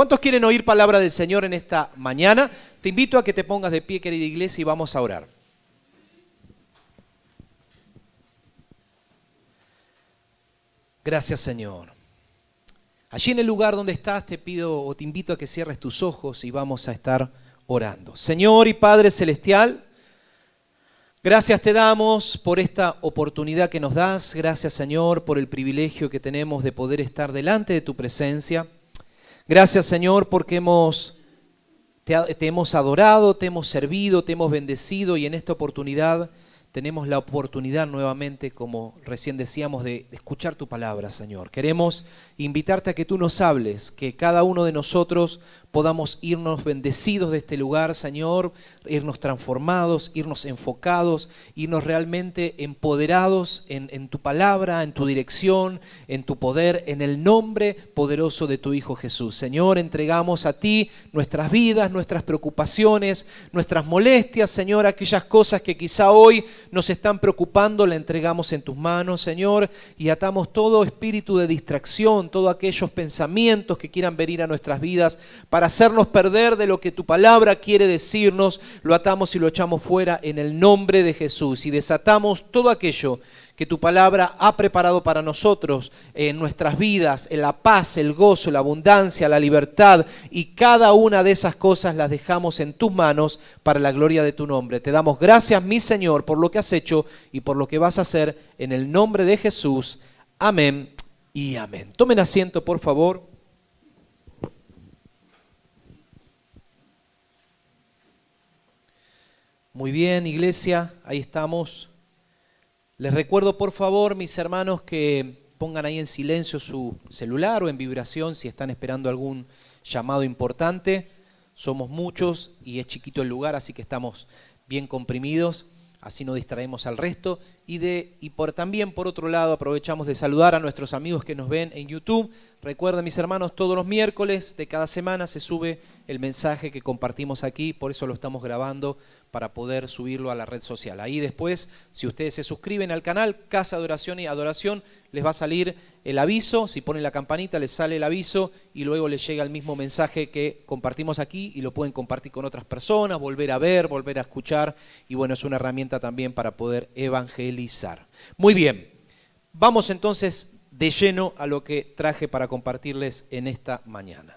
¿Cuántos quieren oír palabra del Señor en esta mañana? Te invito a que te pongas de pie, querida iglesia, y vamos a orar. Gracias, Señor. Allí en el lugar donde estás te pido o te invito a que cierres tus ojos y vamos a estar orando. Señor y Padre Celestial, gracias te damos por esta oportunidad que nos das. Gracias, Señor, por el privilegio que tenemos de poder estar delante de tu presencia. Gracias, Señor, porque te hemos adorado, te hemos servido, te hemos bendecido y en esta oportunidad tenemos la oportunidad nuevamente, como recién decíamos, de escuchar tu palabra, Señor. Queremos invitarte a que tú nos hables, que cada uno de nosotros podamos irnos bendecidos de este lugar, Señor, irnos transformados, irnos enfocados, irnos realmente empoderados en tu palabra, en tu dirección, en tu poder, en el nombre poderoso de tu Hijo Jesús. Señor, entregamos a ti nuestras vidas, nuestras preocupaciones, nuestras molestias, Señor, aquellas cosas que quizá hoy nos están preocupando, la entregamos en tus manos, Señor, y atamos todo espíritu de distracción, todos aquellos pensamientos que quieran venir a nuestras vidas para hacernos perder de lo que tu palabra quiere decirnos, lo atamos y lo echamos fuera en el nombre de Jesús y desatamos todo aquello que tu palabra ha preparado para nosotros en nuestras vidas, en la paz, el gozo, la abundancia, la libertad, y cada una de esas cosas las dejamos en tus manos para la gloria de tu nombre. Te damos gracias, mi Señor, por lo que has hecho y por lo que vas a hacer en el nombre de Jesús. Amén y amén. Tomen asiento, por favor. Muy bien, iglesia, ahí estamos. Les recuerdo, por favor, mis hermanos, que pongan ahí en silencio su celular o en vibración si están esperando algún llamado importante. Somos muchos y es chiquito el lugar, así que estamos bien comprimidos, así no distraemos al resto. También, por otro lado, aprovechamos de saludar a nuestros amigos que nos ven en YouTube. Recuerden, mis hermanos, todos los miércoles de cada semana se sube el mensaje que compartimos aquí, por eso lo estamos grabando, para poder subirlo a la red social. Ahí después, si ustedes se suscriben al canal Casa de Oración y Adoración, les va a salir el aviso. Si ponen la campanita, les sale el aviso y luego les llega el mismo mensaje que compartimos aquí y lo pueden compartir con otras personas, volver a ver, volver a escuchar. Y bueno, es una herramienta también para poder evangelizar. Muy bien, vamos entonces de lleno a lo que traje para compartirles en esta mañana.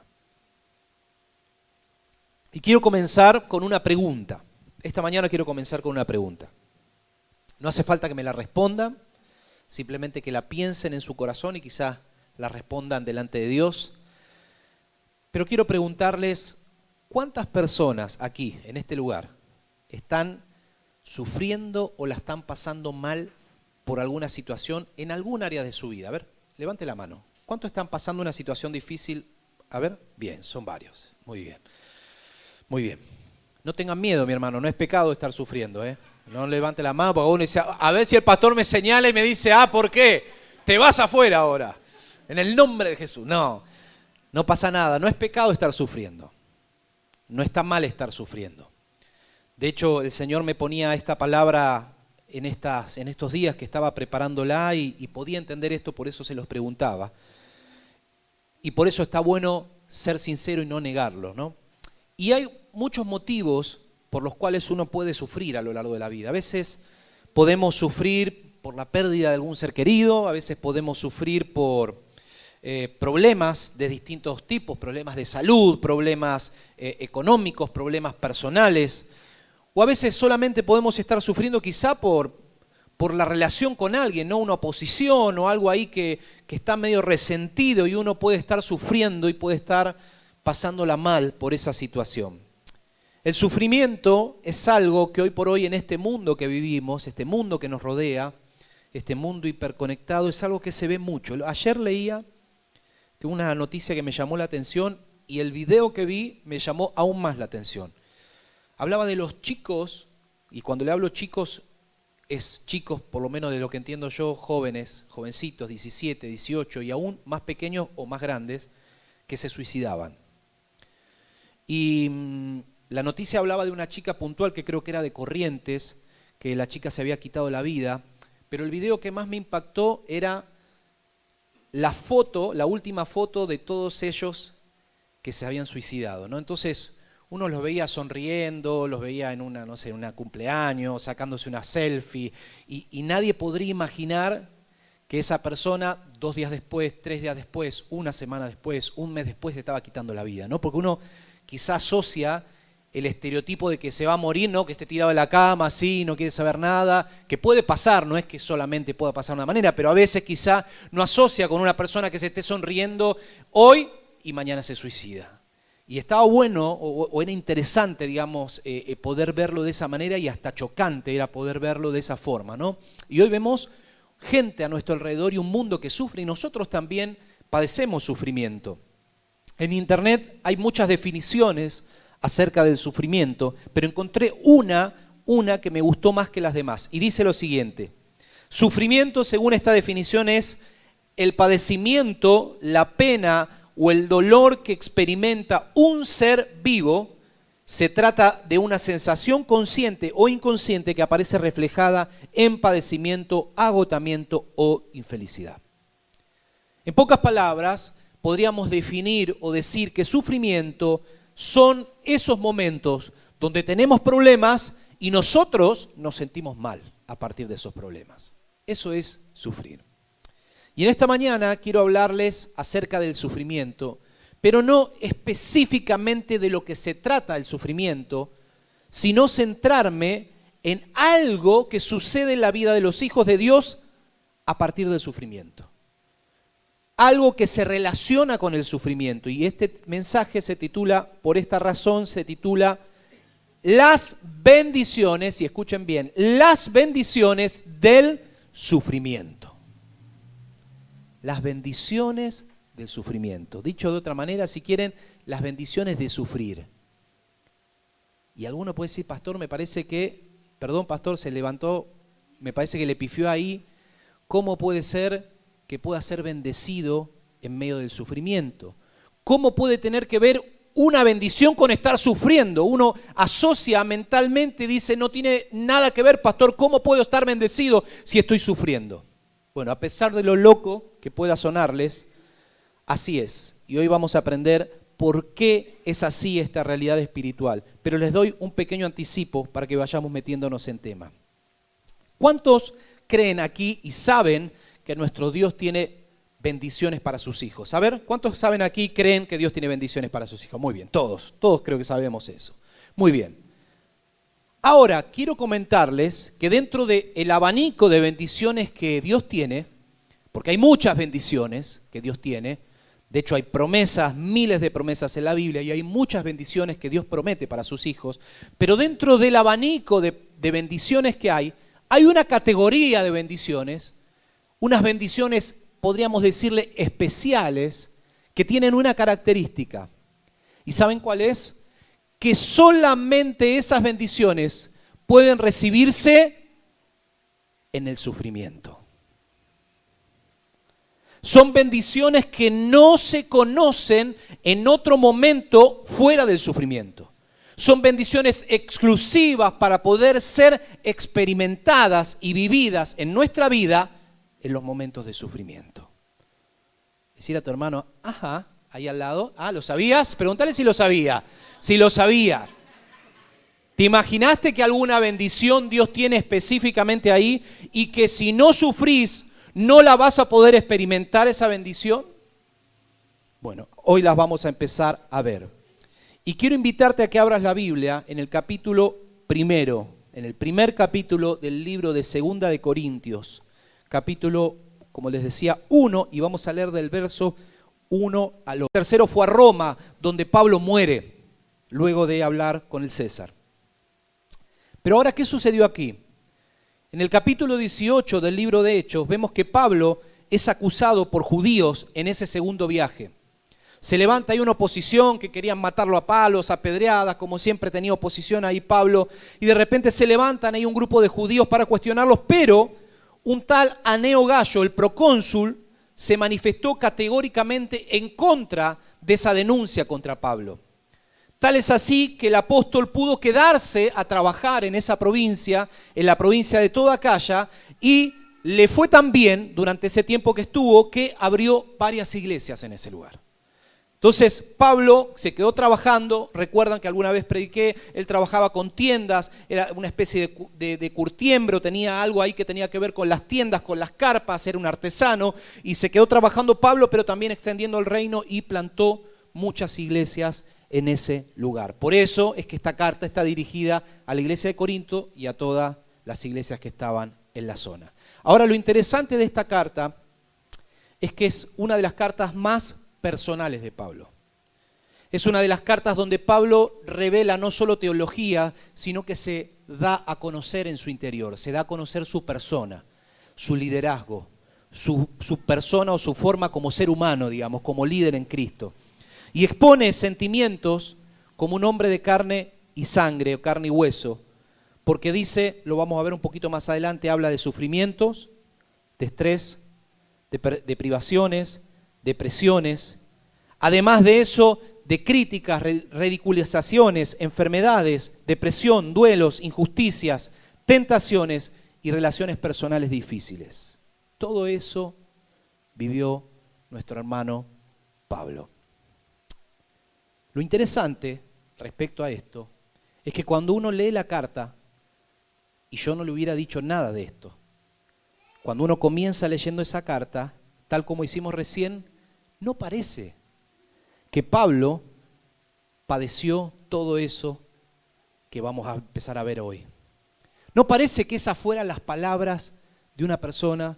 Y quiero comenzar con una pregunta. Esta mañana quiero comenzar con una pregunta. No hace falta que me la respondan, simplemente que la piensen en su corazón y quizás la respondan delante de Dios. Pero quiero preguntarles, ¿cuántas personas aquí, en este lugar, están sufriendo o la están pasando mal por alguna situación en algún área de su vida? A ver, levante la mano. ¿Cuántos están pasando una situación difícil? A ver, bien, son varios. Muy bien. Muy bien. No tengan miedo, mi hermano, no es pecado estar sufriendo, ¿eh? No levante la mano porque uno dice, a ver si el pastor me señala y me dice, ¿por qué? Te vas afuera ahora. En el nombre de Jesús. No, no pasa nada, no es pecado estar sufriendo. No está mal estar sufriendo. De hecho, el Señor me ponía esta palabra en estos días que estaba preparándola y podía entender esto, por eso se los preguntaba. Y por eso está bueno ser sincero y no negarlo, ¿no? Y hay muchos motivos por los cuales uno puede sufrir a lo largo de la vida. A veces podemos sufrir por la pérdida de algún ser querido, a veces podemos sufrir por problemas de distintos tipos, problemas de salud, problemas económicos, problemas personales, o a veces solamente podemos estar sufriendo quizá por la relación con alguien, ¿no? Una oposición o algo ahí que está medio resentido y uno puede estar sufriendo y puede estar pasándola mal por esa situación. El sufrimiento es algo que hoy por hoy en este mundo que vivimos, este mundo que nos rodea, este mundo hiperconectado, es algo que se ve mucho. Ayer leía que una noticia que me llamó la atención y el video que vi me llamó aún más la atención. Hablaba de los chicos, y cuando le hablo chicos, es chicos, por lo menos de lo que entiendo yo, jóvenes, jovencitos, 17, 18 y aún más pequeños o más grandes, que se suicidaban. Y la noticia hablaba de una chica puntual que creo que era de Corrientes, que la chica se había quitado la vida, pero el video que más me impactó era la foto, la última foto de todos ellos que se habían suicidado, ¿no? Entonces uno los veía sonriendo, los veía en una, no sé, en una cumpleaños, sacándose una selfie, y nadie podría imaginar que esa persona 2 días después, 3 días después, una semana después, un mes después se estaba quitando la vida, ¿no? Porque uno quizás asocia el estereotipo de que se va a morir, ¿no? Que esté tirado en la cama, así, no quiere saber nada, que puede pasar, no es que solamente pueda pasar de una manera, pero a veces quizá no asocia con una persona que se esté sonriendo hoy y mañana se suicida. Y estaba bueno, o era interesante, digamos, poder verlo de esa manera, y hasta chocante era poder verlo de esa forma, ¿no? Y hoy vemos gente a nuestro alrededor y un mundo que sufre, y nosotros también padecemos sufrimiento. En internet hay muchas definiciones acerca del sufrimiento, pero encontré una que me gustó más que las demás, y dice lo siguiente: sufrimiento, según esta definición, es el padecimiento, la pena o el dolor que experimenta un ser vivo. Se trata de una sensación consciente o inconsciente que aparece reflejada en padecimiento, agotamiento o infelicidad. En pocas palabras, podríamos definir o decir que sufrimiento son esos momentos donde tenemos problemas y nosotros nos sentimos mal a partir de esos problemas. Eso es sufrir. Y en esta mañana quiero hablarles acerca del sufrimiento, pero no específicamente de lo que se trata el sufrimiento, sino centrarme en algo que sucede en la vida de los hijos de Dios a partir del sufrimiento. Algo que se relaciona con el sufrimiento. Y este mensaje se titula, por esta razón, se titula Las bendiciones, y escuchen bien, las bendiciones del sufrimiento. Las bendiciones del sufrimiento. Dicho de otra manera, si quieren, las bendiciones de sufrir. Y alguno puede decir, pastor, me parece que, perdón, pastor, se levantó, me parece que le pifió ahí. ¿Cómo puede ser que pueda ser bendecido en medio del sufrimiento? ¿Cómo puede tener que ver una bendición con estar sufriendo? Uno asocia mentalmente, dice, no tiene nada que ver, pastor, ¿cómo puedo estar bendecido si estoy sufriendo? Bueno, a pesar de lo loco que pueda sonarles, así es. Y hoy vamos a aprender por qué es así esta realidad espiritual. Pero les doy un pequeño anticipo para que vayamos metiéndonos en tema. ¿Cuántos creen aquí y saben que nuestro Dios tiene bendiciones para sus hijos? A ver, ¿cuántos saben aquí, creen que Dios tiene bendiciones para sus hijos? Muy bien, todos creo que sabemos eso. Muy bien. Ahora, quiero comentarles que dentro del abanico de bendiciones que Dios tiene, porque hay muchas bendiciones que Dios tiene, de hecho hay promesas, miles de promesas en la Biblia, y hay muchas bendiciones que Dios promete para sus hijos, pero dentro del abanico de bendiciones que hay una categoría de bendiciones, unas bendiciones, podríamos decirle, especiales, que tienen una característica. ¿Y saben cuál es? Que solamente esas bendiciones pueden recibirse en el sufrimiento. Son bendiciones que no se conocen en otro momento fuera del sufrimiento. Son bendiciones exclusivas para poder ser experimentadas y vividas en nuestra vida en los momentos de sufrimiento. Decir a tu hermano, ajá, ahí al lado, ¿lo sabías? Pregúntale si lo sabía. Si lo sabía. ¿Te imaginaste que alguna bendición Dios tiene específicamente ahí y que si no sufrís no la vas a poder experimentar esa bendición? Bueno, hoy las vamos a empezar a ver. Y quiero invitarte a que abras la Biblia en el capítulo primero, en el primer capítulo del libro de 2 de Corintios, capítulo, como les decía, 1, y vamos a leer del verso 1 al 8. El tercero fue a Roma, donde Pablo muere, luego de hablar con el César. Pero ahora, ¿qué sucedió aquí? En el capítulo 18 del libro de Hechos, vemos que Pablo es acusado por judíos en ese segundo viaje. Se levanta ahí una oposición que querían matarlo a palos, a pedradas, como siempre tenía oposición ahí Pablo, y de repente se levantan ahí un grupo de judíos para cuestionarlos, pero un tal Aneo Gallo, el procónsul, se manifestó categóricamente en contra de esa denuncia contra Pablo. Tal es así que el apóstol pudo quedarse a trabajar en esa provincia, en la provincia de toda Acaya, y le fue tan bien durante ese tiempo que estuvo que abrió varias iglesias en ese lugar. Entonces Pablo se quedó trabajando, recuerdan que alguna vez prediqué, él trabajaba con tiendas, era una especie de curtiembre, tenía algo ahí que tenía que ver con las tiendas, con las carpas, era un artesano, y se quedó trabajando Pablo, pero también extendiendo el reino y plantó muchas iglesias en ese lugar. Por eso es que esta carta está dirigida a la iglesia de Corinto y a todas las iglesias que estaban en la zona. Ahora, lo interesante de esta carta es que es una de las cartas más personales de Pablo. Es una de las cartas donde Pablo revela no solo teología, sino que se da a conocer en su interior, se da a conocer su persona, su liderazgo, su persona o su forma como ser humano, digamos, como líder en Cristo. Y expone sentimientos como un hombre de carne y sangre, o carne y hueso, porque dice, lo vamos a ver un poquito más adelante, habla de sufrimientos, de estrés, de privaciones, depresiones, además de eso, de críticas, ridiculizaciones, enfermedades, depresión, duelos, injusticias, tentaciones y relaciones personales difíciles. Todo eso vivió nuestro hermano Pablo. Lo interesante respecto a esto es que cuando uno lee la carta, y yo no le hubiera dicho nada de esto, cuando uno comienza leyendo esa carta, tal como hicimos recién, no parece que Pablo padeció todo eso que vamos a empezar a ver hoy. No parece que esas fueran las palabras de una persona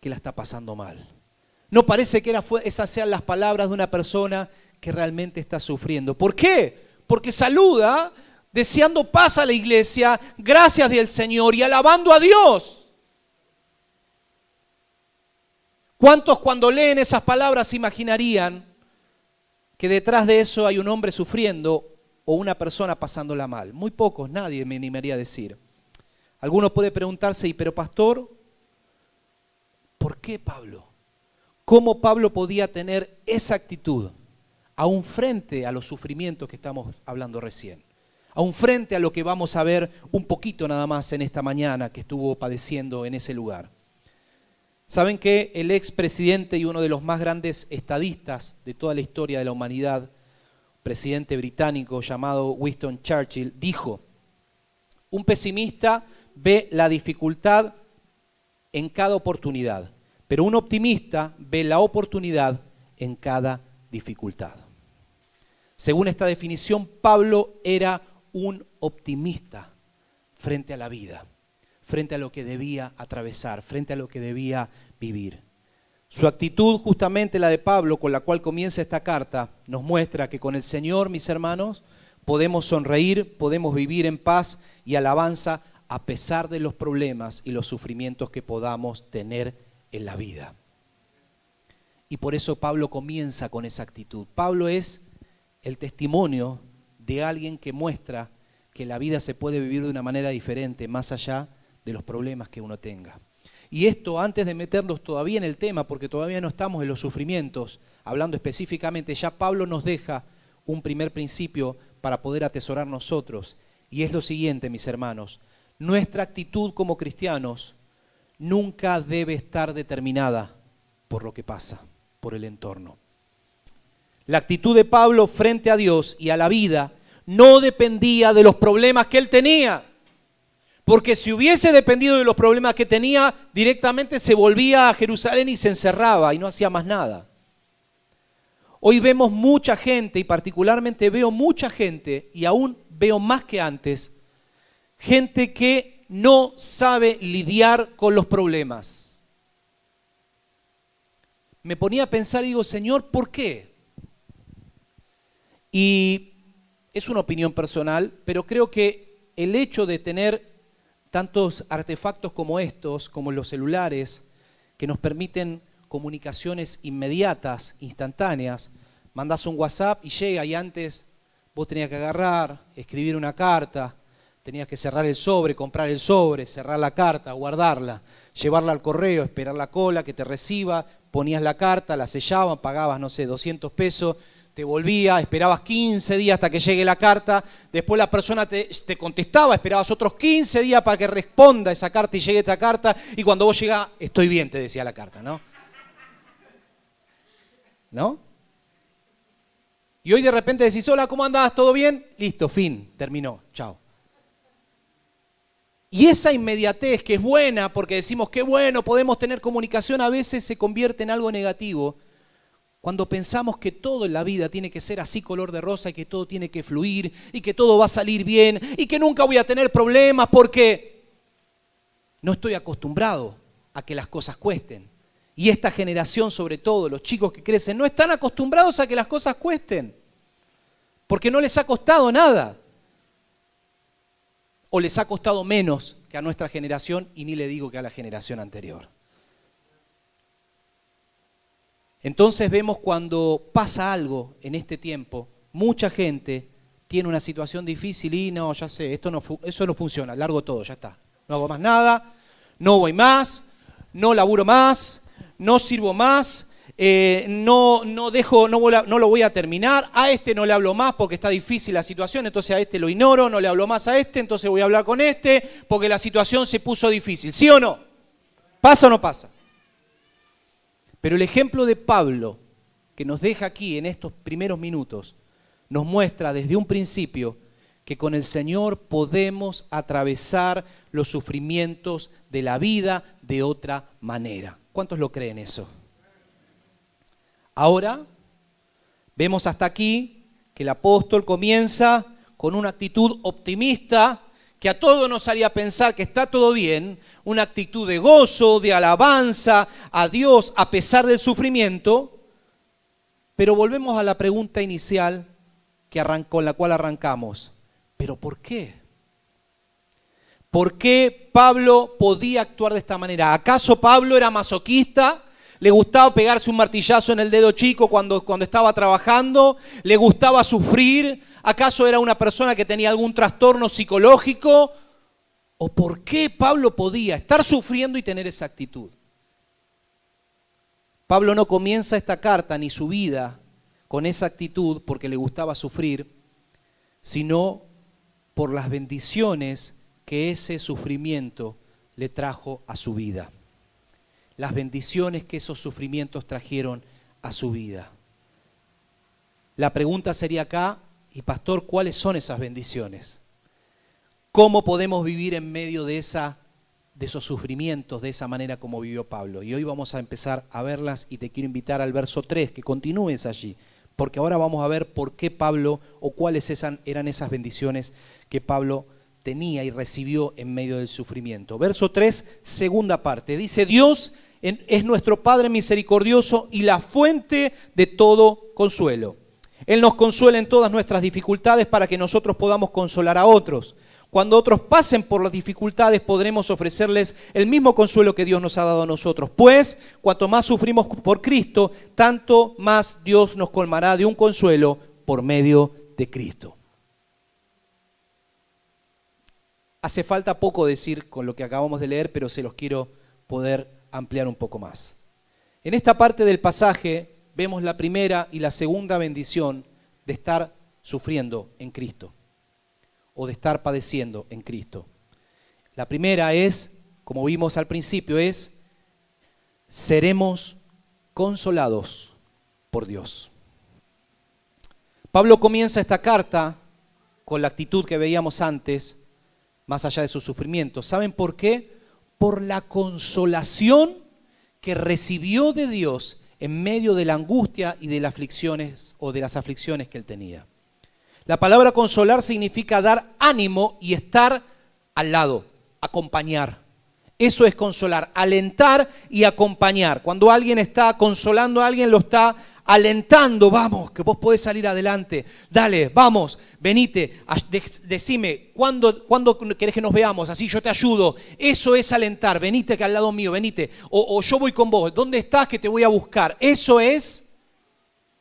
que la está pasando mal. No parece que esas sean las palabras de una persona que realmente está sufriendo. ¿Por qué? Porque saluda deseando paz a la iglesia, gracias del Señor y alabando a Dios. ¿Cuántos cuando leen esas palabras se imaginarían que detrás de eso hay un hombre sufriendo o una persona pasándola mal? Muy pocos, nadie me animaría a decir. Alguno puede preguntarse, pero pastor, ¿por qué Pablo? ¿Cómo Pablo podía tener esa actitud aún frente a los sufrimientos que estamos hablando recién? Aún frente a lo que vamos a ver un poquito nada más en esta mañana que estuvo padeciendo en ese lugar. ¿Saben que el expresidente y uno de los más grandes estadistas de toda la historia de la humanidad, presidente británico llamado Winston Churchill, dijo: un pesimista ve la dificultad en cada oportunidad, pero un optimista ve la oportunidad en cada dificultad. Según esta definición, Pablo era un optimista frente a la vida, frente a lo que debía atravesar, frente a lo que debía vivir. Su actitud, justamente la de Pablo, con la cual comienza esta carta, nos muestra que con el Señor, mis hermanos, podemos sonreír, podemos vivir en paz y alabanza a pesar de los problemas y los sufrimientos que podamos tener en la vida. Y por eso Pablo comienza con esa actitud. Pablo es el testimonio de alguien que muestra que la vida se puede vivir de una manera diferente, más allá de los problemas que uno tenga. Y esto, antes de meternos todavía en el tema, porque todavía no estamos en los sufrimientos, hablando específicamente, ya Pablo nos deja un primer principio para poder atesorar nosotros, y es lo siguiente, mis hermanos: nuestra actitud como cristianos nunca debe estar determinada por lo que pasa, por el entorno. La actitud de Pablo frente a Dios y a la vida no dependía de los problemas que él tenía. Porque si hubiese dependido de los problemas que tenía, directamente se volvía a Jerusalén y se encerraba y no hacía más nada. Hoy vemos mucha gente, y particularmente veo mucha gente, y aún veo más que antes, gente que no sabe lidiar con los problemas. Me ponía a pensar y digo, Señor, ¿por qué? Y es una opinión personal, pero creo que el hecho de tener tantos artefactos como estos, como los celulares, que nos permiten comunicaciones inmediatas, instantáneas, mandás un WhatsApp y llega, y antes vos tenías que agarrar, escribir una carta, tenías que cerrar el sobre, comprar el sobre, cerrar la carta, guardarla, llevarla al correo, esperar la cola, que te reciba, ponías la carta, la sellaban, pagabas, no sé, 200 pesos, te volvía, esperabas 15 días hasta que llegue la carta, después la persona te contestaba, esperabas otros 15 días para que responda esa carta y llegue esta carta, y cuando vos llegás, estoy bien, te decía la carta, ¿no? ¿No? Y hoy de repente decís, hola, ¿cómo andás? ¿Todo bien? Listo, fin, terminó, chao. Y esa inmediatez que es buena, porque decimos, qué bueno, podemos tener comunicación, a veces se convierte en algo negativo. Cuando pensamos que todo en la vida tiene que ser así color de rosa y que todo tiene que fluir y que todo va a salir bien y que nunca voy a tener problemas porque no estoy acostumbrado a que las cosas cuesten. Y esta generación, sobre todo, los chicos que crecen, no están acostumbrados a que las cosas cuesten. Porque no les ha costado nada. O les ha costado menos que a nuestra generación y ni le digo que a la generación anterior. Entonces vemos cuando pasa algo en este tiempo, mucha gente tiene una situación difícil y no, ya sé, eso no funciona, largo todo, ya está. No hago más nada, no voy más, no laburo más, no sirvo más, no lo voy a terminar, a este no le hablo más porque está difícil la situación, entonces a este lo ignoro, no le hablo más a este, entonces voy a hablar con este porque la situación se puso difícil. ¿Sí o no? ¿Pasa o no pasa? Pero el ejemplo de Pablo, que nos deja aquí en estos primeros minutos, nos muestra desde un principio que con el Señor podemos atravesar los sufrimientos de la vida de otra manera. ¿Cuántos lo creen eso? Ahora, vemos hasta aquí que el apóstol comienza con una actitud optimista que a todos nos haría pensar que está todo bien, una actitud de gozo, de alabanza a Dios a pesar del sufrimiento, pero volvemos a la pregunta inicial con la cual arrancamos. ¿Pero por qué? ¿Por qué Pablo podía actuar de esta manera? ¿Acaso Pablo era masoquista? ¿Le gustaba pegarse un martillazo en el dedo chico cuando estaba trabajando? ¿Le gustaba sufrir? ¿Acaso era una persona que tenía algún trastorno psicológico? ¿O por qué Pablo podía estar sufriendo y tener esa actitud? Pablo no comienza esta carta ni su vida con esa actitud porque le gustaba sufrir, sino por las bendiciones que ese sufrimiento le trajo a su vida. Las bendiciones que esos sufrimientos trajeron a su vida. La pregunta sería acá, y pastor, ¿cuáles son esas bendiciones? ¿Cómo podemos vivir en medio de esos sufrimientos, de esa manera como vivió Pablo? Y hoy vamos a empezar a verlas y te quiero invitar al verso 3, que continúes allí, porque ahora vamos a ver por qué Pablo o cuáles eran esas bendiciones que Pablo tenía y recibió en medio del sufrimiento. Verso 3, segunda parte, dice: Dios es nuestro Padre misericordioso y la fuente de todo consuelo. Él nos consuela en todas nuestras dificultades para que nosotros podamos consolar a otros. Cuando otros pasen por las dificultades podremos ofrecerles el mismo consuelo que Dios nos ha dado a nosotros. Pues, cuanto más sufrimos por Cristo, tanto más Dios nos colmará de un consuelo por medio de Cristo. Hace falta poco decir con lo que acabamos de leer, pero se los quiero poder ampliar un poco más. En esta parte del pasaje vemos la primera y la segunda bendición de estar sufriendo en Cristo o de estar padeciendo en Cristo. La primera es, como vimos al principio, es seremos consolados por Dios. Pablo comienza esta carta con la actitud que veíamos antes, más allá de sus sufrimientos. ¿Saben por qué? Por la consolación que recibió de Dios en medio de la angustia y de las aflicciones o de las aflicciones que él tenía. La palabra consolar significa dar ánimo y estar al lado, acompañar. Eso es consolar, alentar y acompañar. Cuando alguien está consolando a alguien, lo está alentando. Vamos, que vos podés salir adelante. Dale, vamos, venite, decime, ¿cuándo querés que nos veamos? Así yo te ayudo. Eso es alentar, venite que al lado mío, venite. O yo voy con vos, ¿dónde estás que te voy a buscar? Eso es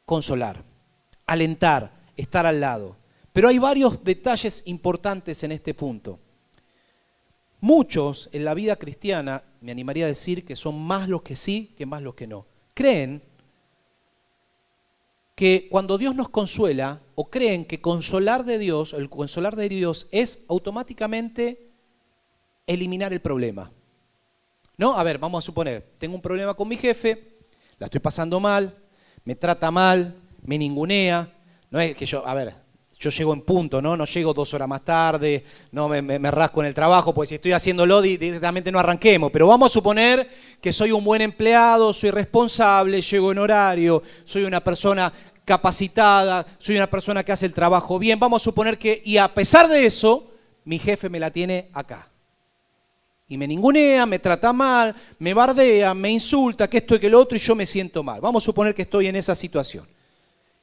consolar, alentar, estar al lado. Pero hay varios detalles importantes en este punto. Muchos en la vida cristiana, me animaría a decir que son más los que sí que más los que no, creen que cuando Dios nos consuela, o creen que consolar de Dios, el consolar de Dios es automáticamente eliminar el problema. ¿No? A ver, vamos a suponer, tengo un problema con mi jefe, la estoy pasando mal, me trata mal, me ningunea, No es que yo llego en punto, ¿no? No llego 2 horas más tarde, no me rasco en el trabajo, porque si estoy haciéndolo directamente no arranquemos. Pero vamos a suponer que soy un buen empleado, soy responsable, llego en horario, soy una persona capacitada, soy una persona que hace el trabajo bien. Vamos a suponer que, y a pesar de eso, mi jefe me la tiene acá. Y me ningunea, me trata mal, me bardea, me insulta, que esto y que lo otro, y yo me siento mal. Vamos a suponer que estoy en esa situación.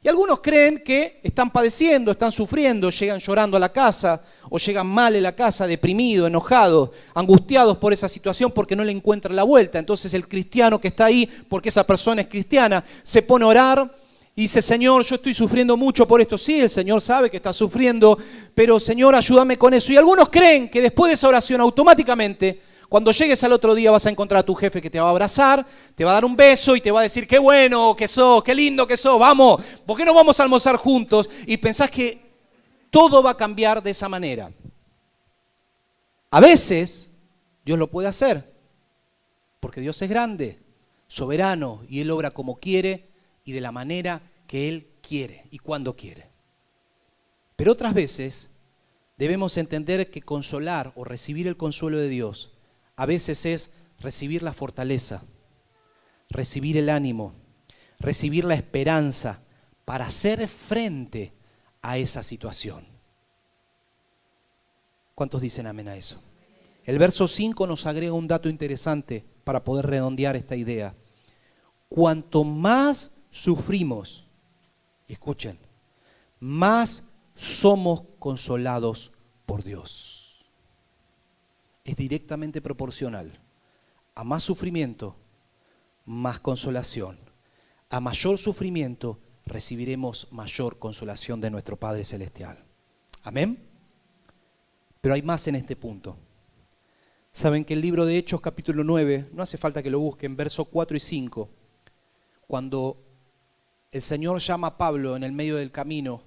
Y algunos creen que están padeciendo, están sufriendo, llegan llorando a la casa o llegan mal en la casa, deprimidos, enojados, angustiados por esa situación porque no le encuentran la vuelta. Entonces el cristiano que está ahí, porque esa persona es cristiana, se pone a orar y dice, Señor, yo estoy sufriendo mucho por esto. Sí, el Señor sabe que está sufriendo, pero Señor, ayúdame con eso. Y algunos creen que después de esa oración automáticamente, cuando llegues al otro día vas a encontrar a tu jefe que te va a abrazar, te va a dar un beso y te va a decir, qué bueno que sos, qué lindo que sos, vamos, ¿por qué no vamos a almorzar juntos? Y pensás que todo va a cambiar de esa manera. A veces Dios lo puede hacer, porque Dios es grande, soberano, y Él obra como quiere y de la manera que Él quiere y cuando quiere. Pero otras veces debemos entender que consolar o recibir el consuelo de Dios a veces es recibir la fortaleza, recibir el ánimo, recibir la esperanza para hacer frente a esa situación. ¿Cuántos dicen amén a eso? El verso 5 nos agrega un dato interesante para poder redondear esta idea. Cuanto más sufrimos, y escuchen, más somos consolados por Dios. Es directamente proporcional. A más sufrimiento, más consolación. A mayor sufrimiento, recibiremos mayor consolación de nuestro Padre Celestial. ¿Amén? Pero hay más en este punto. Saben que el libro de Hechos capítulo 9, no hace falta que lo busquen, versos 4 y 5, cuando el Señor llama a Pablo en el medio del camino,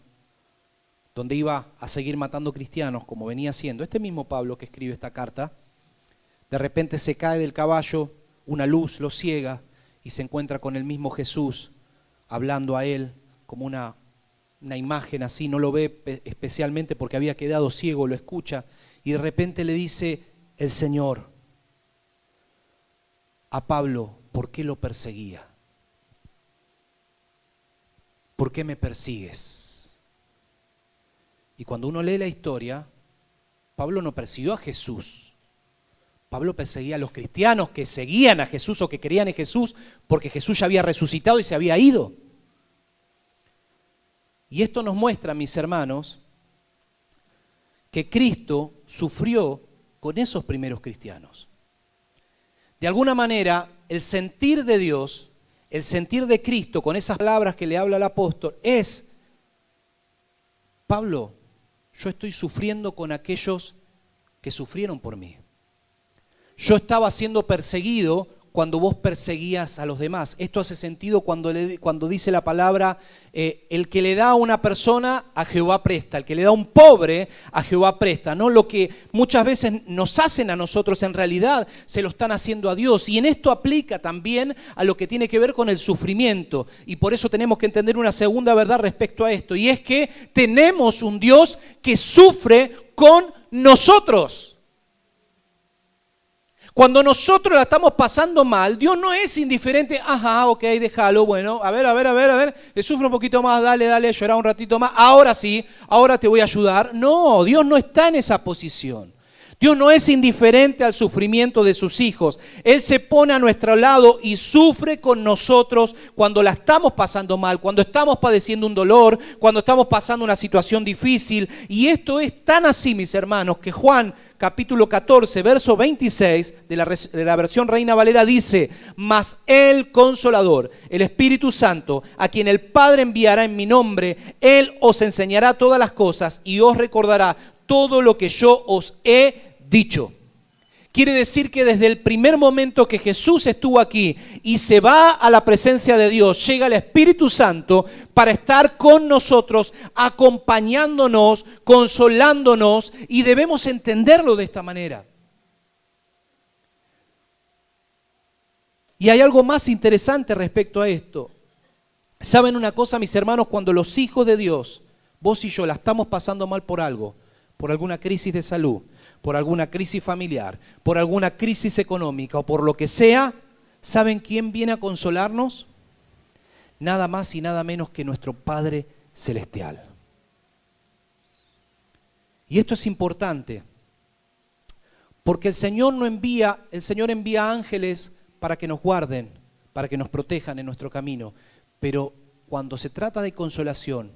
donde iba a seguir matando cristianos, como venía haciendo, este mismo Pablo que escribe esta carta, de repente se cae del caballo, una luz lo ciega y se encuentra con el mismo Jesús, hablando a él como una imagen así, no lo ve especialmente porque había quedado ciego, lo escucha, y de repente le dice el Señor a Pablo, ¿por qué lo perseguía? ¿Por qué me persigues? Y cuando uno lee la historia, Pablo no persiguió a Jesús. Pablo perseguía a los cristianos que seguían a Jesús o que creían en Jesús porque Jesús ya había resucitado y se había ido. Y esto nos muestra, mis hermanos, que Cristo sufrió con esos primeros cristianos. De alguna manera, el sentir de Dios, el sentir de Cristo con esas palabras que le habla al apóstol es, Pablo, yo estoy sufriendo con aquellos que sufrieron por mí. Yo estaba siendo perseguido cuando vos perseguías a los demás. Esto hace sentido cuando dice la palabra, el que le da a una persona, a Jehová presta. El que le da a un pobre, a Jehová presta. ¿No? Lo que muchas veces nos hacen a nosotros, en realidad, se lo están haciendo a Dios. Y en esto aplica también a lo que tiene que ver con el sufrimiento. Y por eso tenemos que entender una segunda verdad respecto a esto. Y es que tenemos un Dios que sufre con nosotros. Cuando nosotros la estamos pasando mal, Dios no es indiferente, ajá, ok, déjalo, bueno, a ver, le sufro un poquito más, dale, llorar un ratito más, ahora sí, ahora te voy a ayudar. No, Dios no está en esa posición. Dios no es indiferente al sufrimiento de sus hijos. Él se pone a nuestro lado y sufre con nosotros cuando la estamos pasando mal, cuando estamos padeciendo un dolor, cuando estamos pasando una situación difícil. Y esto es tan así, mis hermanos, que Juan capítulo 14, verso 26 de la versión Reina Valera dice, mas el Consolador, el Espíritu Santo, a quien el Padre enviará en mi nombre, Él os enseñará todas las cosas y os recordará todo lo que yo os he dicho. Quiere decir que desde el primer momento que Jesús estuvo aquí y se va a la presencia de Dios, llega el Espíritu Santo para estar con nosotros, acompañándonos, consolándonos, y debemos entenderlo de esta manera. Y hay algo más interesante respecto a esto. ¿Saben una cosa, mis hermanos? Cuando los hijos de Dios, vos y yo, la estamos pasando mal por algo, por alguna crisis de salud, por alguna crisis familiar, por alguna crisis económica o por lo que sea, ¿saben quién viene a consolarnos? Nada más y nada menos que nuestro Padre Celestial. Y esto es importante, porque el Señor envía ángeles para que nos guarden, para que nos protejan en nuestro camino. Pero cuando se trata de consolación,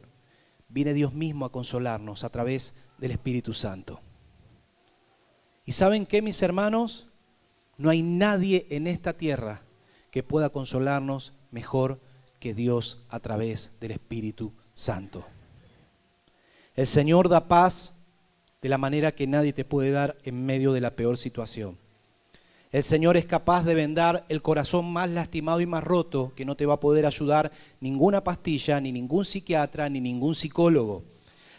viene Dios mismo a consolarnos a través del Espíritu Santo. ¿Y saben qué, mis hermanos? No hay nadie en esta tierra que pueda consolarnos mejor que Dios a través del Espíritu Santo. El Señor da paz de la manera que nadie te puede dar en medio de la peor situación. El Señor es capaz de vendar el corazón más lastimado y más roto, que no te va a poder ayudar ninguna pastilla, ni ningún psiquiatra, ni ningún psicólogo.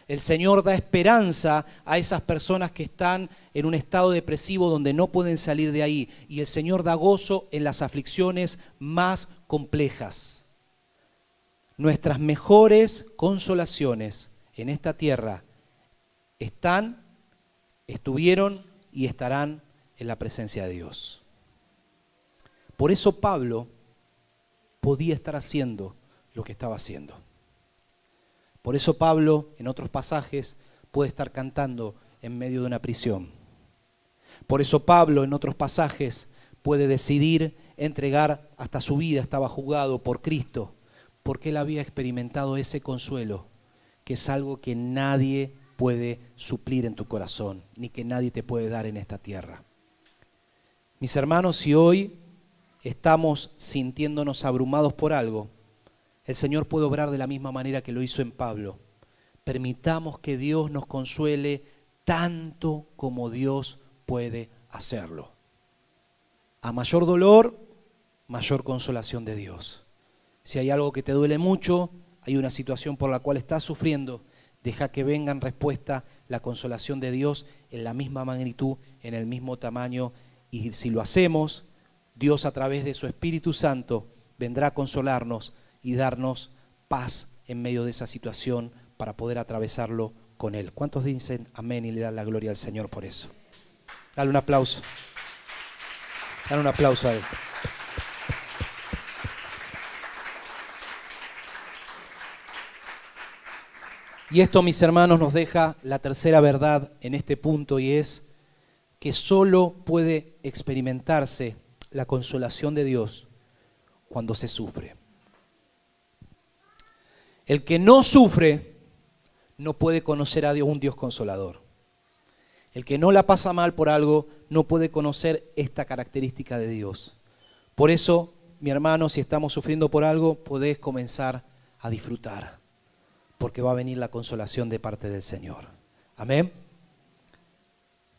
El Señor da esperanza a esas personas que están en un estado depresivo donde no pueden salir de ahí. Y el Señor da gozo en las aflicciones más complejas. Nuestras mejores consolaciones en esta tierra estuvieron y estarán en la presencia de Dios. Por eso Pablo podía estar haciendo lo que estaba haciendo. Por eso Pablo, en otros pasajes, puede estar cantando en medio de una prisión. Por eso Pablo, en otros pasajes, puede decidir entregar hasta su vida, estaba jugado por Cristo, porque él había experimentado ese consuelo, que es algo que nadie puede suplir en tu corazón, ni que nadie te puede dar en esta tierra. Mis hermanos, si hoy estamos sintiéndonos abrumados por algo, el Señor puede obrar de la misma manera que lo hizo en Pablo. Permitamos que Dios nos consuele tanto como Dios puede hacerlo. A mayor dolor, mayor consolación de Dios. Si hay algo que te duele mucho, hay una situación por la cual estás sufriendo, deja que venga en respuesta la consolación de Dios en la misma magnitud, en el mismo tamaño. Y si lo hacemos, Dios a través de su Espíritu Santo vendrá a consolarnos y darnos paz en medio de esa situación para poder atravesarlo con Él. ¿Cuántos dicen amén y le dan la gloria al Señor por eso? Dale un aplauso. Dale un aplauso a Él. Y esto, mis hermanos, nos deja la tercera verdad en este punto, y es que solo puede experimentarse la consolación de Dios cuando se sufre. El que no sufre no puede conocer a Dios, un Dios consolador. El que no la pasa mal por algo no puede conocer esta característica de Dios. Por eso, mi hermano, si estamos sufriendo por algo, podés comenzar a disfrutar, porque va a venir la consolación de parte del Señor. Amén.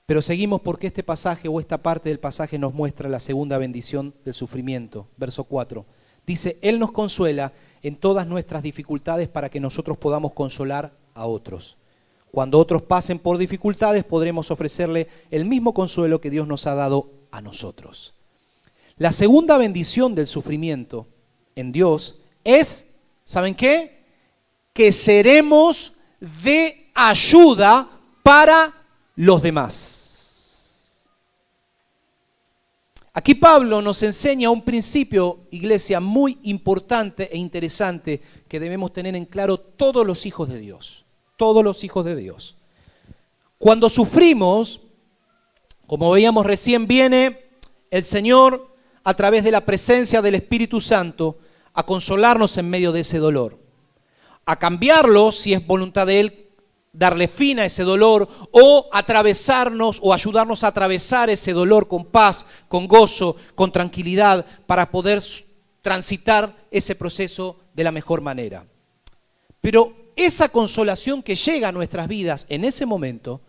Pero seguimos, porque este pasaje o esta parte del pasaje nos muestra la segunda bendición del sufrimiento. Verso 4. Dice, Él nos consuela en todas nuestras dificultades para que nosotros podamos consolar a otros. Cuando otros pasen por dificultades, podremos ofrecerle el mismo consuelo que Dios nos ha dado a nosotros. La segunda bendición del sufrimiento en Dios es, ¿saben qué? Que seremos de ayuda para los demás. Aquí Pablo nos enseña un principio, iglesia, muy importante e interesante que debemos tener en claro todos los hijos de Dios. Todos los hijos de Dios. Cuando sufrimos, como veíamos recién, viene el Señor a través de la presencia del Espíritu Santo a consolarnos en medio de ese dolor, a cambiarlo si es voluntad de Él, darle fin a ese dolor, o atravesarnos o ayudarnos a atravesar ese dolor con paz, con gozo, con tranquilidad, para poder transitar ese proceso de la mejor manera. Pero esa consolación que llega a nuestras vidas en ese momento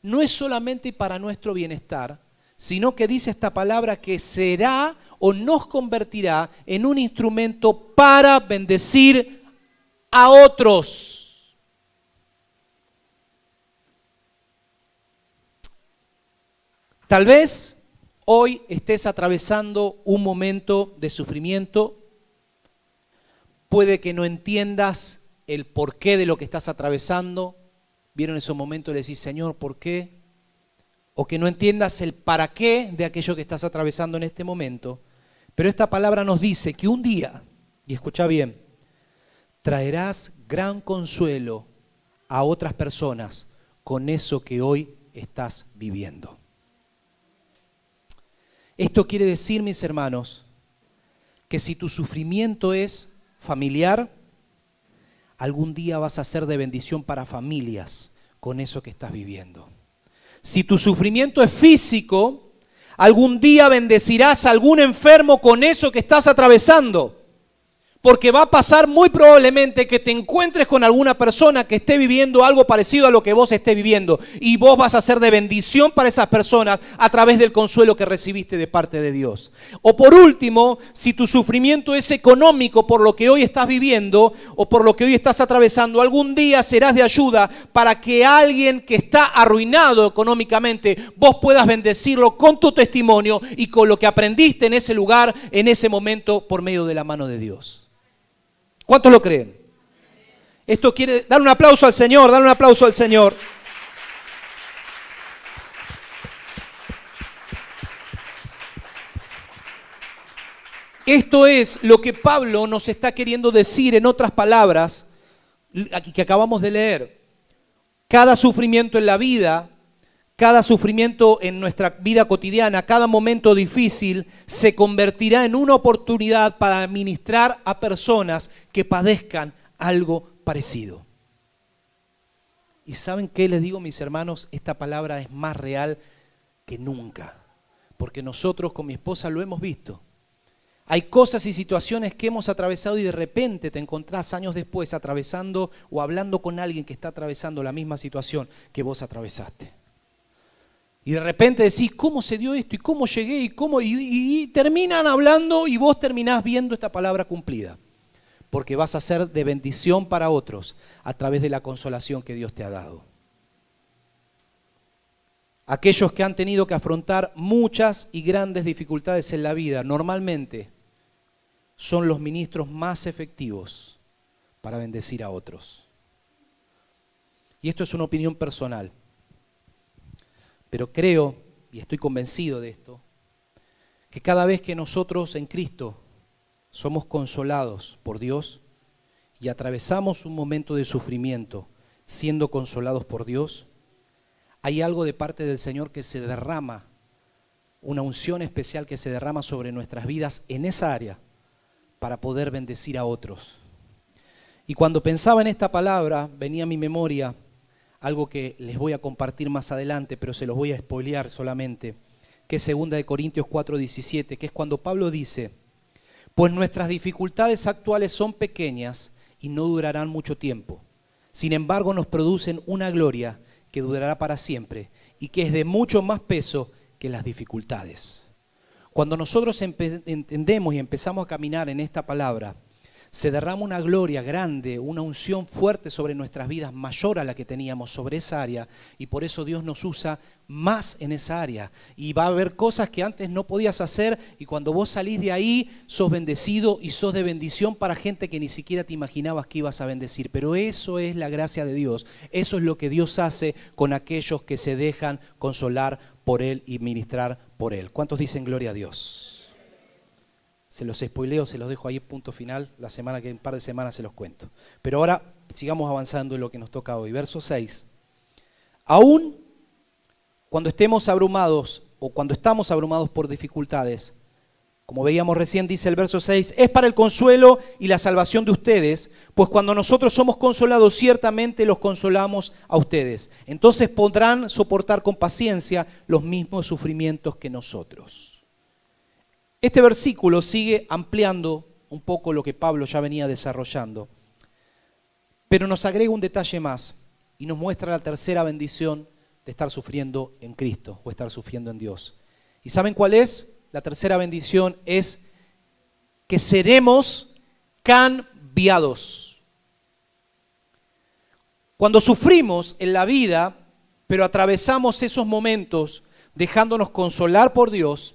no es solamente para nuestro bienestar, sino que dice esta palabra que será o nos convertirá en un instrumento para bendecir a otros. Tal vez hoy estés atravesando un momento de sufrimiento, puede que no entiendas el porqué de lo que estás atravesando. ¿Vieron esos momentos de decir, Señor, ¿por qué? O que no entiendas el para qué de aquello que estás atravesando en este momento. Pero esta palabra nos dice que un día, y escucha bien, traerás gran consuelo a otras personas con eso que hoy estás viviendo. Esto quiere decir, mis hermanos, que si tu sufrimiento es familiar, algún día vas a ser de bendición para familias con eso que estás viviendo. Si tu sufrimiento es físico, algún día bendecirás a algún enfermo con eso que estás atravesando. Porque va a pasar muy probablemente que te encuentres con alguna persona que esté viviendo algo parecido a lo que vos estés viviendo. Y vos vas a ser de bendición para esas personas a través del consuelo que recibiste de parte de Dios. O por último, si tu sufrimiento es económico por lo que hoy estás viviendo o por lo que hoy estás atravesando, algún día serás de ayuda para que alguien que está arruinado económicamente, vos puedas bendecirlo con tu testimonio y con lo que aprendiste en ese lugar, en ese momento, por medio de la mano de Dios. ¿Cuántos lo creen? Esto quiere dar un aplauso al Señor, dar un aplauso al Señor. Esto es lo que Pablo nos está queriendo decir en otras palabras, aquí que acabamos de leer. Cada sufrimiento en la vida, cada sufrimiento en nuestra vida cotidiana, cada momento difícil se convertirá en una oportunidad para ministrar a personas que padezcan algo parecido. ¿Y saben qué les digo, mis hermanos? Esta palabra es más real que nunca, porque nosotros con mi esposa lo hemos visto. Hay cosas y situaciones que hemos atravesado y de repente te encontrás años después atravesando o hablando con alguien que está atravesando la misma situación que vos atravesaste. Y de repente decís, ¿cómo se dio esto? ¿Y cómo llegué? Y terminan hablando y vos terminás viendo esta palabra cumplida. Porque vas a ser de bendición para otros a través de la consolación que Dios te ha dado. Aquellos que han tenido que afrontar muchas y grandes dificultades en la vida, normalmente son los ministros más efectivos para bendecir a otros. Y esto es una opinión personal. Pero creo, y estoy convencido de esto, que cada vez que nosotros en Cristo somos consolados por Dios y atravesamos un momento de sufrimiento siendo consolados por Dios, hay algo de parte del Señor que se derrama, una unción especial que se derrama sobre nuestras vidas en esa área para poder bendecir a otros. Y cuando pensaba en esta palabra, venía a mi memoria algo que les voy a compartir más adelante, pero se los voy a spoilear solamente, que es 2 Corintios 4:17, que es cuando Pablo dice, pues nuestras dificultades actuales son pequeñas y no durarán mucho tiempo. Sin embargo, nos producen una gloria que durará para siempre y que es de mucho más peso que las dificultades. Cuando nosotros entendemos y empezamos a caminar en esta palabra, se derrama una gloria grande, una unción fuerte sobre nuestras vidas, mayor a la que teníamos sobre esa área, y por eso Dios nos usa más en esa área. Y va a haber cosas que antes no podías hacer, y cuando vos salís de ahí, sos bendecido y sos de bendición para gente que ni siquiera te imaginabas que ibas a bendecir. Pero eso es la gracia de Dios, eso es lo que Dios hace con aquellos que se dejan consolar por Él y ministrar por Él. ¿Cuántos dicen gloria a Dios? Se los spoileo, se los dejo ahí, punto final. En un par de semanas se los cuento. Pero ahora sigamos avanzando en lo que nos toca hoy. Verso 6. Aún cuando estemos abrumados o cuando estamos abrumados por dificultades, como veíamos recién, dice el verso 6, es para el consuelo y la salvación de ustedes, pues cuando nosotros somos consolados, ciertamente los consolamos a ustedes. Entonces podrán soportar con paciencia los mismos sufrimientos que nosotros. Este versículo sigue ampliando un poco lo que Pablo ya venía desarrollando, pero nos agrega un detalle más y nos muestra la tercera bendición de estar sufriendo en Cristo o estar sufriendo en Dios. ¿Y saben cuál es? La tercera bendición es que seremos cambiados. Cuando sufrimos en la vida, pero atravesamos esos momentos dejándonos consolar por Dios,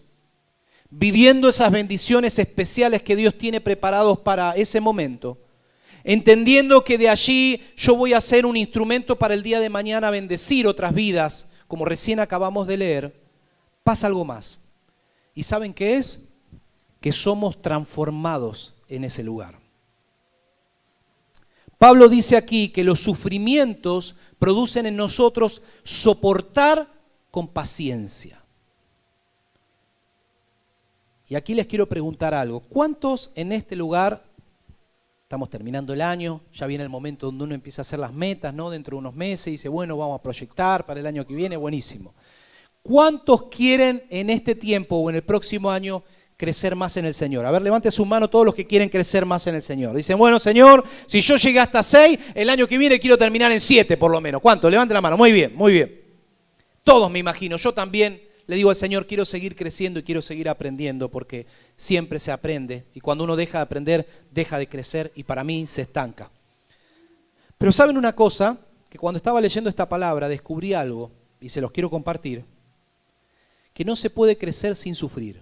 viviendo esas bendiciones especiales que Dios tiene preparados para ese momento, entendiendo que de allí yo voy a ser un instrumento para el día de mañana bendecir otras vidas, como recién acabamos de leer, pasa algo más. ¿Y saben qué es? Que somos transformados en ese lugar. Pablo dice aquí que los sufrimientos producen en nosotros soportar con paciencia. Y aquí les quiero preguntar algo. ¿Cuántos en este lugar, estamos terminando el año, ya viene el momento donde uno empieza a hacer las metas, ¿no? Dentro de unos meses y dice, bueno, vamos a proyectar para el año que viene, buenísimo. ¿Cuántos quieren en este tiempo o en el próximo año crecer más en el Señor? A ver, levante su mano todos los que quieren crecer más en el Señor. Dicen, bueno, Señor, si yo llegué hasta 6, el año que viene quiero terminar en 7 por lo menos. ¿Cuántos? Levante la mano. Muy bien, muy bien. Todos me imagino. Yo también le digo al Señor, quiero seguir creciendo y quiero seguir aprendiendo porque siempre se aprende. Y cuando uno deja de aprender, deja de crecer y para mí se estanca. Pero ¿saben una cosa? Que cuando estaba leyendo esta palabra descubrí algo y se los quiero compartir. Que no se puede crecer sin sufrir.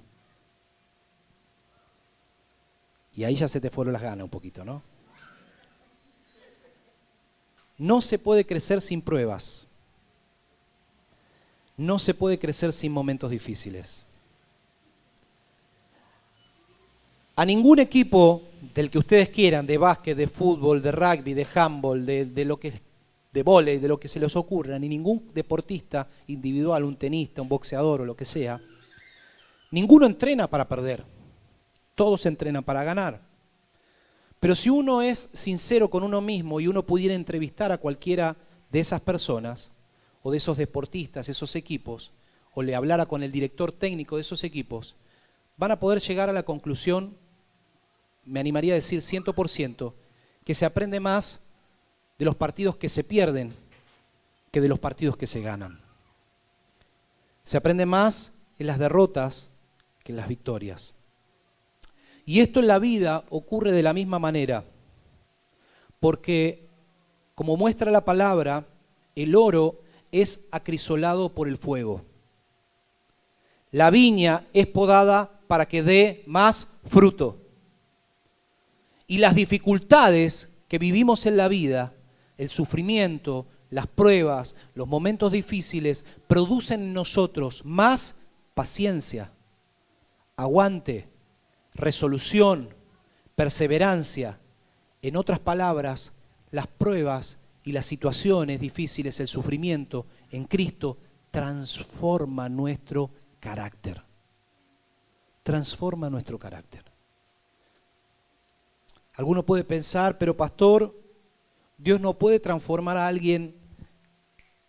Y ahí ya se te fueron las ganas un poquito, ¿no? No se puede crecer sin pruebas. No se puede crecer sin momentos difíciles. A ningún equipo del que ustedes quieran, de básquet, de fútbol, de rugby, de handball, de lo que de vóley, de lo que se les ocurra, ni ningún deportista individual, un tenista, un boxeador o lo que sea, ninguno entrena para perder. Todos entrenan para ganar. Pero si uno es sincero con uno mismo y uno pudiera entrevistar a cualquiera de esas personas, o de esos deportistas, esos equipos, o le hablara con el director técnico de esos equipos, van a poder llegar a la conclusión, me animaría a decir 100%, que se aprende más de los partidos que se pierden que de los partidos que se ganan. Se aprende más en las derrotas que en las victorias. Y esto en la vida ocurre de la misma manera, porque como muestra la palabra, el oro es acrisolado por el fuego. La viña es podada para que dé más fruto. Y las dificultades que vivimos en la vida, el sufrimiento, las pruebas, los momentos difíciles, producen en nosotros más paciencia, aguante, resolución, perseverancia. En otras palabras, las pruebas y las situaciones difíciles, el sufrimiento en Cristo transforma nuestro carácter. Transforma nuestro carácter. Alguno puede pensar, pero pastor, Dios no puede transformar a alguien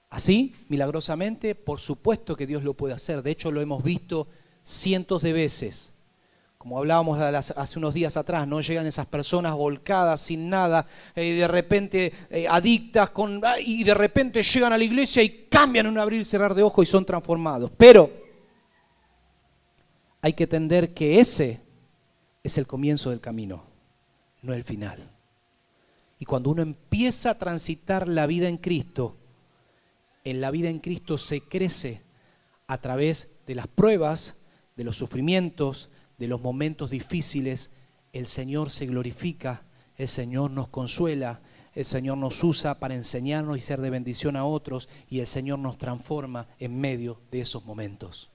así, milagrosamente. Por supuesto que Dios lo puede hacer. De hecho, lo hemos visto cientos de veces. Como hablábamos hace unos días atrás, ¿no? Llegan esas personas volcadas, sin nada, de repente adictas, y de repente llegan a la iglesia y cambian en un abrir y cerrar de ojos y son transformados. Pero hay que entender que ese es el comienzo del camino, no el final. Y cuando uno empieza a transitar la vida en Cristo, en la vida en Cristo se crece a través de las pruebas, de los sufrimientos, de los momentos difíciles. El Señor se glorifica, el Señor nos consuela, el Señor nos usa para enseñarnos y ser de bendición a otros, y el Señor nos transforma en medio de esos momentos.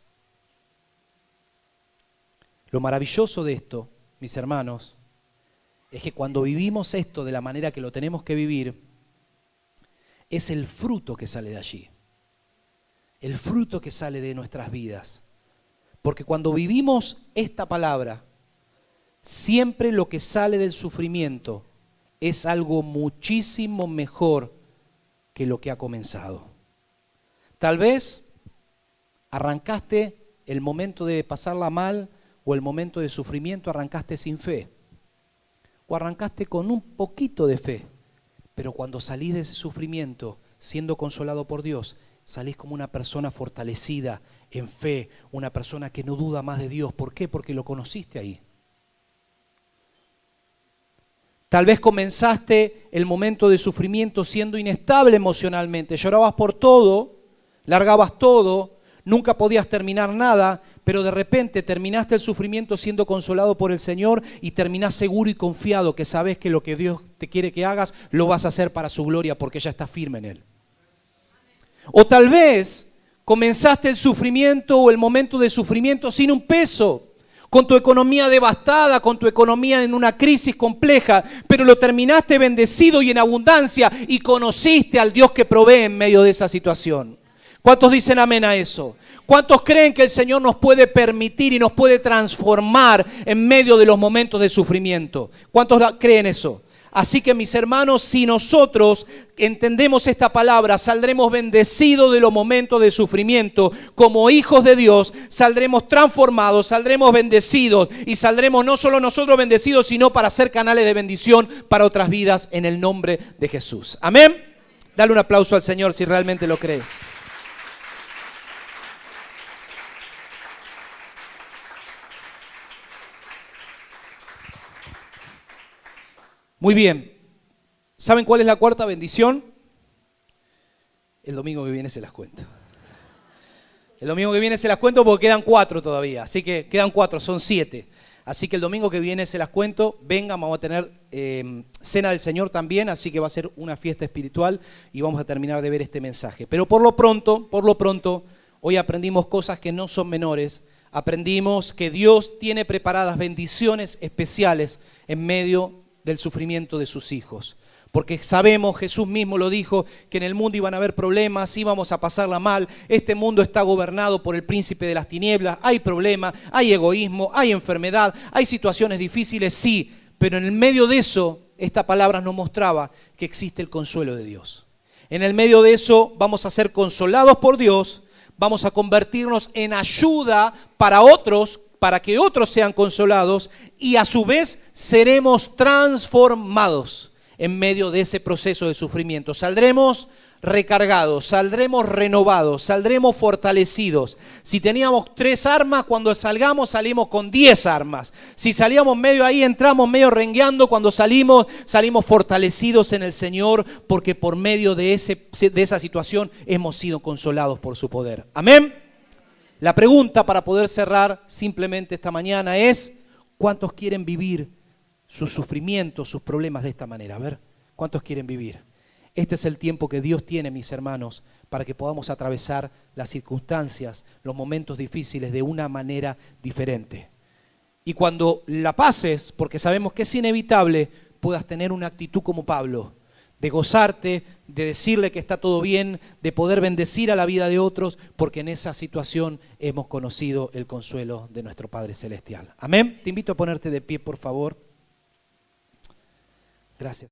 Lo maravilloso de esto, mis hermanos, es que cuando vivimos esto de la manera que lo tenemos que vivir, es el fruto que sale de allí, el fruto que sale de nuestras vidas. Porque cuando vivimos esta palabra, siempre lo que sale del sufrimiento es algo muchísimo mejor que lo que ha comenzado. Tal vez arrancaste el momento de pasarla mal o el momento de sufrimiento, arrancaste sin fe. O arrancaste con un poquito de fe. Pero cuando salís de ese sufrimiento, siendo consolado por Dios, salís como una persona fortalecida en fe, una persona que no duda más de Dios. ¿Por qué? Porque lo conociste ahí. Tal vez comenzaste el momento de sufrimiento siendo inestable emocionalmente, llorabas por todo, largabas todo, nunca podías terminar nada, pero de repente terminaste el sufrimiento siendo consolado por el Señor y terminás seguro y confiado que sabes que lo que Dios te quiere que hagas, lo vas a hacer para su gloria porque ya estás firme en Él. O tal vez comenzaste el sufrimiento o el momento de sufrimiento sin un peso, con tu economía devastada, con tu economía en una crisis compleja, pero lo terminaste bendecido y en abundancia y conociste al Dios que provee en medio de esa situación. ¿Cuántos dicen amén a eso? ¿Cuántos creen que el Señor nos puede permitir y nos puede transformar en medio de los momentos de sufrimiento? ¿Cuántos creen eso? Así que mis hermanos, si nosotros entendemos esta palabra, saldremos bendecidos de los momentos de sufrimiento. Como hijos de Dios, saldremos transformados, saldremos bendecidos y saldremos no solo nosotros bendecidos, sino para ser canales de bendición para otras vidas en el nombre de Jesús. Amén. Dale un aplauso al Señor si realmente lo crees. Muy bien, ¿saben cuál es la cuarta bendición? El domingo que viene se las cuento. El domingo que viene se las cuento porque quedan 4 todavía, así que quedan 4, son 7. Así que el domingo que viene se las cuento, vengan, vamos a tener cena del Señor también, así que va a ser una fiesta espiritual y vamos a terminar de ver este mensaje. Pero por lo pronto, hoy aprendimos cosas que no son menores. Aprendimos que Dios tiene preparadas bendiciones especiales en medio del sufrimiento de sus hijos. Porque sabemos, Jesús mismo lo dijo, que en el mundo iban a haber problemas, íbamos a pasarla mal. Este mundo está gobernado por el príncipe de las tinieblas. Hay problemas, hay egoísmo, hay enfermedad, hay situaciones difíciles, sí. Pero en el medio de eso, esta palabra nos mostraba que existe el consuelo de Dios. En el medio de eso vamos a ser consolados por Dios, vamos a convertirnos en ayuda para otros, para que otros sean consolados y a su vez seremos transformados en medio de ese proceso de sufrimiento. Saldremos recargados, saldremos renovados, saldremos fortalecidos. Si teníamos 3 armas, cuando salgamos salimos con 10 armas. Si salíamos medio ahí, entramos medio rengueando, cuando salimos fortalecidos en el Señor, porque por medio de esa situación hemos sido consolados por su poder. Amén. La pregunta para poder cerrar simplemente esta mañana es, ¿cuántos quieren vivir sus sufrimientos, sus problemas de esta manera? A ver, ¿cuántos quieren vivir? Este es el tiempo que Dios tiene, mis hermanos, para que podamos atravesar las circunstancias, los momentos difíciles de una manera diferente. Y cuando la pases, porque sabemos que es inevitable, puedas tener una actitud como Pablo, de gozarte, de decirle que está todo bien, de poder bendecir a la vida de otros, porque en esa situación hemos conocido el consuelo de nuestro Padre Celestial. Amén. Te invito a ponerte de pie, por favor. Gracias.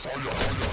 Fire.